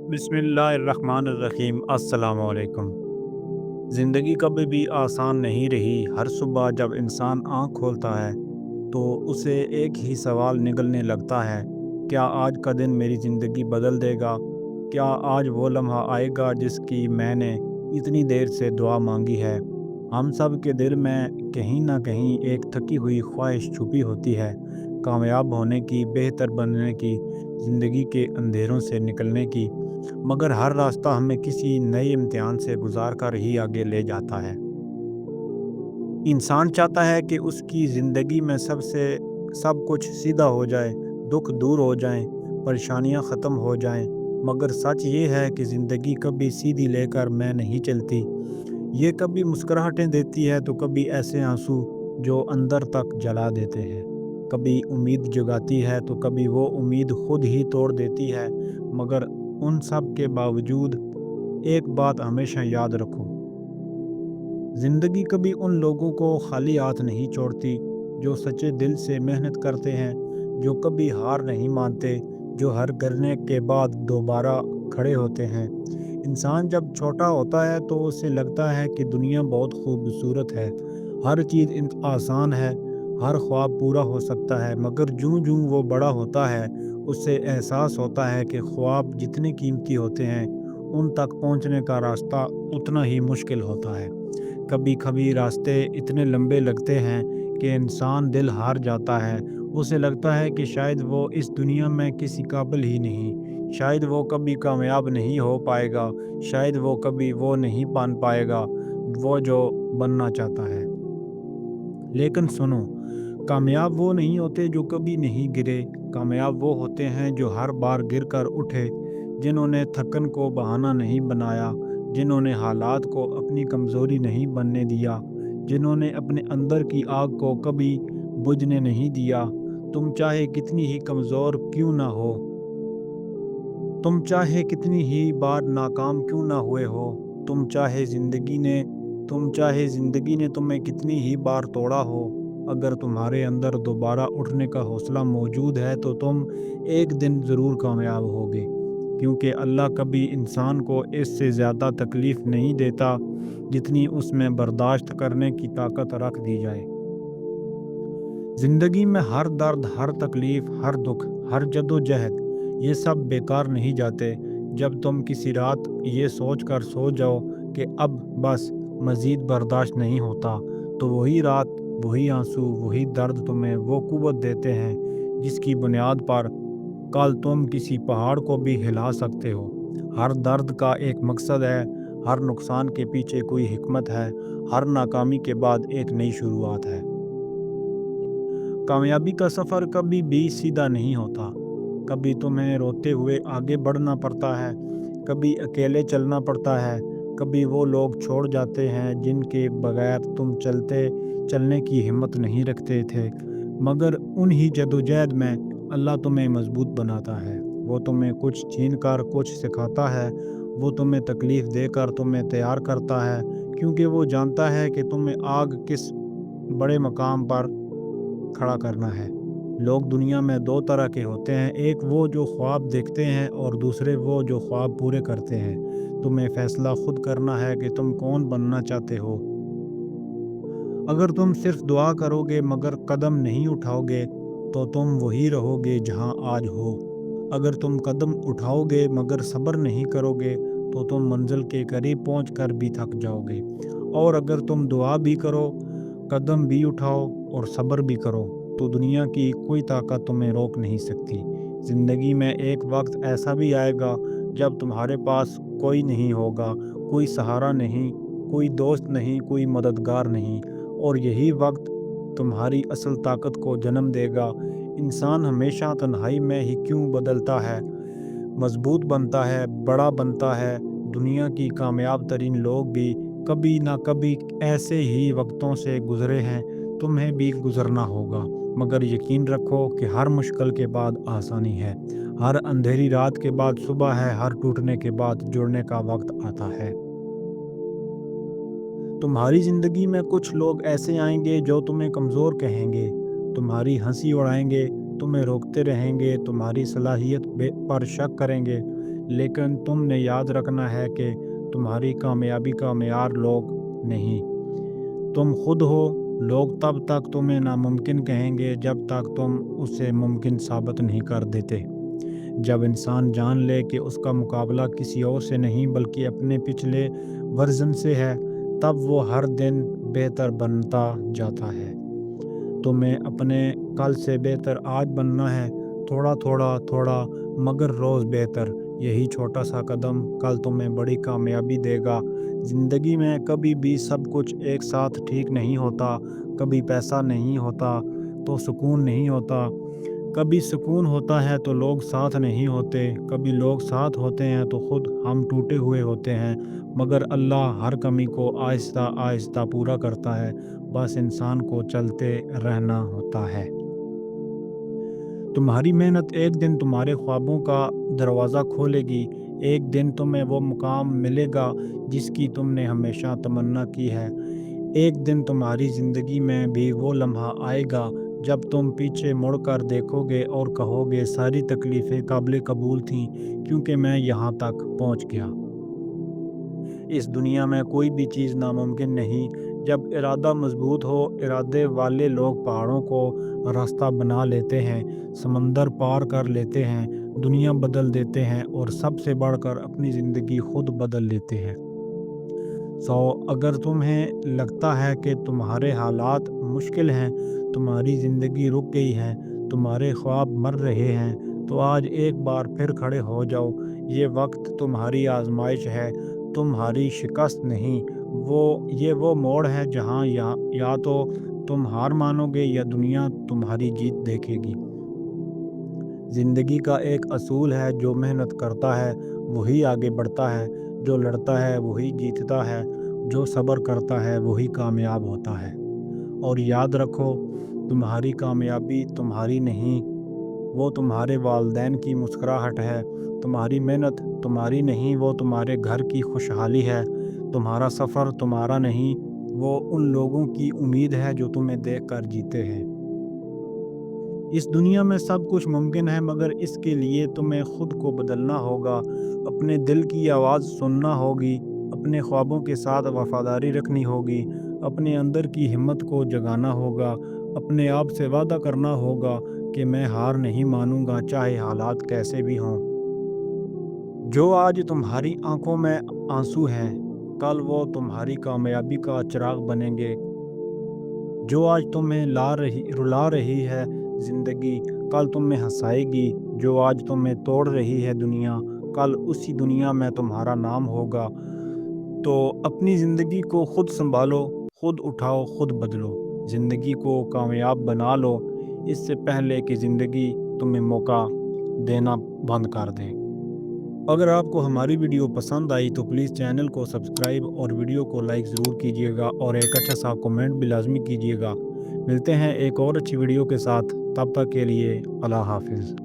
بسم اللہ الرحمن الرحیم۔ السلام علیکم۔ زندگی کبھی بھی آسان نہیں رہی۔ ہر صبح جب انسان آنکھ کھولتا ہے تو اسے ایک ہی سوال نگلنے لگتا ہے، کیا آج کا دن میری زندگی بدل دے گا؟ کیا آج وہ لمحہ آئے گا جس کی میں نے اتنی دیر سے دعا مانگی ہے؟ ہم سب کے دل میں کہیں نہ کہیں ایک تھکی ہوئی خواہش چھپی ہوتی ہے، کامیاب ہونے کی، بہتر بننے کی، زندگی کے اندھیروں سے نکلنے کی، مگر ہر راستہ ہمیں کسی نئے امتحان سے گزار کر ہی آگے لے جاتا ہے۔ انسان چاہتا ہے کہ اس کی زندگی میں سب کچھ سیدھا ہو جائے، دکھ دور ہو جائیں، پریشانیاں ختم ہو جائیں، مگر سچ یہ ہے کہ زندگی کبھی سیدھی لے کر میں نہیں چلتی۔ یہ کبھی مسکراہٹیں دیتی ہے تو کبھی ایسے آنسو جو اندر تک جلا دیتے ہیں، کبھی امید جگاتی ہے تو کبھی وہ امید خود ہی توڑ دیتی ہے، مگر ان سب کے باوجود ایک بات ہمیشہ یاد رکھو، زندگی کبھی ان لوگوں کو خالی ہاتھ نہیں چھوڑتی جو سچے دل سے محنت کرتے ہیں، جو کبھی ہار نہیں مانتے، جو ہر گرنے کے بعد دوبارہ کھڑے ہوتے ہیں۔ انسان جب چھوٹا ہوتا ہے تو اسے لگتا ہے کہ دنیا بہت خوبصورت ہے، ہر چیز آسان ہے، ہر خواب پورا ہو سکتا ہے، مگر جوں جوں وہ بڑا ہوتا ہے اسے احساس ہوتا ہے کہ خواب جتنے قیمتی ہوتے ہیں ان تک پہنچنے کا راستہ اتنا ہی مشکل ہوتا ہے۔ کبھی کبھی راستے اتنے لمبے لگتے ہیں کہ انسان دل ہار جاتا ہے، اسے لگتا ہے کہ شاید وہ اس دنیا میں کسی قابل ہی نہیں، شاید وہ کبھی کامیاب نہیں ہو پائے گا، شاید وہ کبھی وہ نہیں بن پائے گا وہ جو بننا چاہتا ہے۔ لیکن سنو، کامیاب وہ نہیں ہوتے جو کبھی نہیں گرے، کامیاب وہ ہوتے ہیں جو ہر بار گر کر اٹھے، جنہوں نے تھکن کو بہانہ نہیں بنایا، جنہوں نے حالات کو اپنی کمزوری نہیں بننے دیا، جنہوں نے اپنے اندر کی آگ کو کبھی بجھنے نہیں دیا۔ تم چاہے کتنی ہی کمزور کیوں نہ ہو، تم چاہے کتنی ہی بار ناکام کیوں نہ ہوئے ہو، تم چاہے زندگی نے تمہیں کتنی ہی بار توڑا ہو، اگر تمہارے اندر دوبارہ اٹھنے کا حوصلہ موجود ہے تو تم ایک دن ضرور کامیاب ہوگے، کیونکہ اللہ کبھی انسان کو اس سے زیادہ تکلیف نہیں دیتا جتنی اس میں برداشت کرنے کی طاقت رکھ دی جائے۔ زندگی میں ہر درد، ہر تکلیف، ہر دکھ، ہر جد و جہد، یہ سب بیکار نہیں جاتے۔ جب تم کسی رات یہ سوچ کر سو جاؤ کہ اب بس مزید برداشت نہیں ہوتا، تو وہی رات، وہی آنسو، وہی درد تمہیں وہ قوت دیتے ہیں جس کی بنیاد پر کل تم کسی پہاڑ کو بھی ہلا سکتے ہو۔ ہر درد کا ایک مقصد ہے، ہر نقصان کے پیچھے کوئی حکمت ہے، ہر ناکامی کے بعد ایک نئی شروعات ہے۔ کامیابی کا سفر کبھی بھی سیدھا نہیں ہوتا، کبھی تمہیں روتے ہوئے آگے بڑھنا پڑتا ہے، کبھی اکیلے چلنا پڑتا ہے، کبھی وہ لوگ چھوڑ جاتے ہیں جن کے بغیر تم چلنے کی ہمت نہیں رکھتے تھے، مگر انہی جدوجہد میں اللہ تمہیں مضبوط بناتا ہے۔ وہ تمہیں کچھ چھین کر کچھ سکھاتا ہے، وہ تمہیں تکلیف دے کر تمہیں تیار کرتا ہے، کیونکہ وہ جانتا ہے کہ تمہیں آگ کس بڑے مقام پر کھڑا کرنا ہے۔ لوگ دنیا میں دو طرح کے ہوتے ہیں، ایک وہ جو خواب دیکھتے ہیں اور دوسرے وہ جو خواب پورے کرتے ہیں۔ تمہیں فیصلہ خود کرنا ہے کہ تم کون بننا چاہتے ہو۔ اگر تم صرف دعا کرو گے مگر قدم نہیں اٹھاؤ گے تو تم وہی رہو گے جہاں آج ہو۔ اگر تم قدم اٹھاؤ گے مگر صبر نہیں کرو گے تو تم منزل کے قریب پہنچ کر بھی تھک جاؤ گے، اور اگر تم دعا بھی کرو، قدم بھی اٹھاؤ اور صبر بھی کرو تو دنیا کی کوئی طاقت تمہیں روک نہیں سکتی۔ زندگی میں ایک وقت ایسا بھی آئے گا جب تمہارے پاس کوئی نہیں ہوگا، کوئی سہارا نہیں، کوئی دوست نہیں، کوئی مددگار نہیں، اور یہی وقت تمہاری اصل طاقت کو جنم دے گا۔ انسان ہمیشہ تنہائی میں ہی کیوں بدلتا ہے، مضبوط بنتا ہے، بڑا بنتا ہے۔ دنیا کی کامیاب ترین لوگ بھی کبھی نہ کبھی ایسے ہی وقتوں سے گزرے ہیں، تمہیں بھی گزرنا ہوگا، مگر یقین رکھو کہ ہر مشکل کے بعد آسانی ہے، ہر اندھیری رات کے بعد صبح ہے، ہر ٹوٹنے کے بعد جڑنے کا وقت آتا ہے۔ تمہاری زندگی میں کچھ لوگ ایسے آئیں گے جو تمہیں کمزور کہیں گے، تمہاری ہنسی اڑائیں گے، تمہیں روکتے رہیں گے، تمہاری صلاحیت پر شک کریں گے، لیکن تم نے یاد رکھنا ہے کہ تمہاری کامیابی کا معیار لوگ نہیں، تم خود ہو۔ لوگ تب تک تمہیں ناممکن کہیں گے جب تک تم اسے ممکن ثابت نہیں کر دیتے۔ جب انسان جان لے کہ اس کا مقابلہ کسی اور سے نہیں بلکہ اپنے پچھلے ورژن سے ہے، تب وہ ہر دن بہتر بنتا جاتا ہے۔ تمہیں اپنے کل سے بہتر آج بننا ہے، تھوڑا تھوڑا تھوڑا مگر روز بہتر۔ یہی چھوٹا سا قدم کل تمہیں بڑی کامیابی دے گا۔ زندگی میں کبھی بھی سب کچھ ایک ساتھ ٹھیک نہیں ہوتا۔ کبھی پیسہ نہیں ہوتا تو سکون نہیں ہوتا، کبھی سکون ہوتا ہے تو لوگ ساتھ نہیں ہوتے، کبھی لوگ ساتھ ہوتے ہیں تو خود ہم ٹوٹے ہوئے ہوتے ہیں، مگر اللہ ہر کمی کو آہستہ آہستہ پورا کرتا ہے، بس انسان کو چلتے رہنا ہوتا ہے۔ تمہاری محنت ایک دن تمہارے خوابوں کا دروازہ کھولے گی، ایک دن تمہیں وہ مقام ملے گا جس کی تم نے ہمیشہ تمنا کی ہے۔ ایک دن تمہاری زندگی میں بھی وہ لمحہ آئے گا جب تم پیچھے مڑ کر دیکھو گے اور کہو گے ساری تکلیفیں قابل قبول تھیں کیونکہ میں یہاں تک پہنچ گیا۔ اس دنیا میں کوئی بھی چیز ناممکن نہیں۔ جب ارادہ مضبوط ہو، ارادے والے لوگ پہاڑوں کو راستہ بنا لیتے ہیں، سمندر پار کر لیتے ہیں، دنیا بدل دیتے ہیں اور سب سے بڑھ کر اپنی زندگی خود بدل لیتے ہیں۔ اگر تمہیں لگتا ہے کہ تمہارے حالات مشکل ہیں، تمہاری زندگی رک گئی ہے، تمہارے خواب مر رہے ہیں، تو آج ایک بار پھر کھڑے ہو جاؤ۔ یہ وقت تمہاری آزمائش ہے، تمہاری شکست نہیں۔ یہ وہ موڑ ہے جہاں یا تو تم ہار مانو گے یا دنیا تمہاری جیت دیکھے گی۔ زندگی کا ایک اصول ہے، جو محنت کرتا ہے وہی آگے بڑھتا ہے، جو لڑتا ہے وہی جیتتا ہے، جو صبر کرتا ہے وہی کامیاب ہوتا ہے۔ اور یاد رکھو، تمہاری کامیابی تمہاری نہیں، وہ تمہارے والدین کی مسکراہٹ ہے۔ تمہاری محنت تمہاری نہیں، وہ تمہارے گھر کی خوشحالی ہے۔ تمہارا سفر تمہارا نہیں، وہ ان لوگوں کی امید ہے جو تمہیں دیکھ کر جیتے ہیں۔ اس دنیا میں سب کچھ ممکن ہے، مگر اس کے لیے تمہیں خود کو بدلنا ہوگا، اپنے دل کی آواز سننا ہوگی، اپنے خوابوں کے ساتھ وفاداری رکھنی ہوگی، اپنے اندر کی ہمت کو جگانا ہوگا، اپنے آپ سے وعدہ کرنا ہوگا کہ میں ہار نہیں مانوں گا چاہے حالات کیسے بھی ہوں۔ جو آج تمہاری آنکھوں میں آنسو ہیں، کل وہ تمہاری کامیابی کا چراغ بنیں گے۔ جو آج تمہیں رلا رہی ہے زندگی، کل تمہیں ہنسائے گی۔ جو آج تمہیں توڑ رہی ہے دنیا، کل اسی دنیا میں تمہارا نام ہوگا۔ تو اپنی زندگی کو خود سنبھالو، خود اٹھاؤ، خود بدلو، زندگی کو کامیاب بنا لو، اس سے پہلے کہ زندگی تمہیں موقع دینا بند کر دے۔ اگر آپ کو ہماری ویڈیو پسند آئی تو پلیز چینل کو سبسکرائب اور ویڈیو کو لائک ضرور کیجیے گا اور ایک اچھا سا کمنٹ بھی لازمی کیجیے گا۔ ملتے ہیں ایک اور اچھی ویڈیو کے ساتھ، تب تک کے لیے اللہ حافظ۔